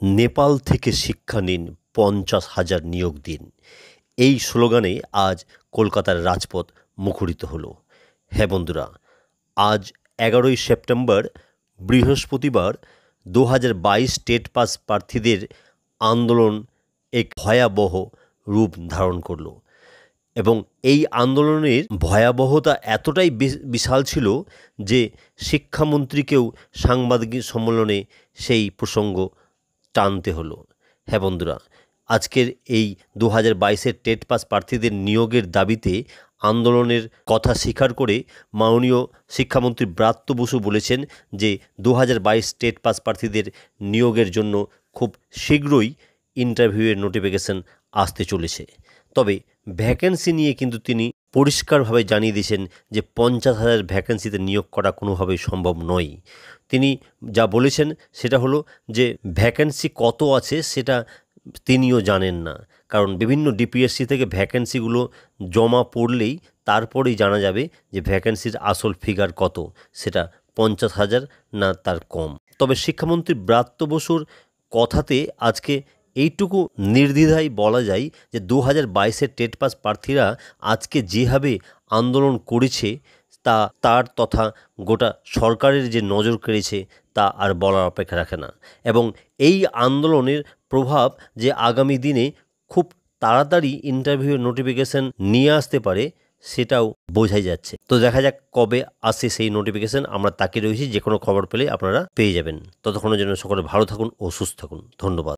নেপাল থেকে শিক্ষা নিন, ৫০,০০০ নিয়োগ দিন। এই স্লোগানে আজ কলকাতার রাজপথ মুখরিত হলো। হ্যাঁ বন্ধুরা, আজ ১১ই সেপ্টেম্বর বৃহস্পতিবার ২০২২ টেট পাস প্রার্থীদের আন্দোলন এক ভয়াবহ রূপ ধারণ করল এবং এই আন্দোলনের ভয়াবহতা এতটাই বিশাল ছিল যে শিক্ষামন্ত্রীকেও সাংবাদিক সম্মেলনে সেই প্রসঙ্গ টানতে হলো। হ্যাঁ বন্ধুরা, আজকের এই ২০২২-এর টেট পাস প্রার্থীদের নিয়োগের দাবিতে আন্দোলনের কথা স্বীকার করে মাননীয় শিক্ষামন্ত্রী ব্রাত্য বসু বলেছেন যে ২০২২ টেট পাস প্রার্থীদের নিয়োগের জন্য খুব শীঘ্রই ইন্টারভিউয়ের নোটিফিকেশন আসতে চলেছে। তবে ভ্যাকেন্সি নিয়ে কিন্তু তিনি পরিষ্কারভাবে জানিয়ে দিয়েছেন যে ৫০,০০০ ভ্যাকেন্সিতে নিয়োগ করা কোনোভাবেই সম্ভব নয়। তিনি যা বলেছেন সেটা হলো যে ভ্যাকেন্সি কত আছে সেটা তিনিও জানেন না, কারণ বিভিন্ন ডিপিএসসি থেকে ভ্যাকেন্সিগুলো জমা পড়লেই তারপরেই জানা যাবে যে ভ্যাকেন্সির আসল ফিগার কত, সেটা ৫০,০০০ না তার কম। তবে শিক্ষামন্ত্রী ব্রাত্য বসুর কথাতে আজকে এইটুকু নির্দ্বিধায় বলা যায় যে ২০২২-এর টেট পাস প্রার্থীরা আজকে যেভাবে আন্দোলন করেছে তার তথা গোটা সরকারের যে নজর কেড়েছে তা আর বলার অপেক্ষা রাখে না, এবং এই আন্দোলনের প্রভাব যে আগামী দিনে খুব তাড়াতাড়ি ইন্টারভিউয়ের নোটিফিকেশান নিয়ে আসতে পারে সেটাও বোঝাই যাচ্ছে। তো দেখা যাক কবে আসে সেই নোটিফিকেশান। আমরা তাকিয়ে রয়েছি, যে কোনো খবর পেলে আপনারা পেয়ে যাবেন। ততক্ষণের জন্য সকলে ভালো থাকুন ও সুস্থ থাকুন। ধন্যবাদ।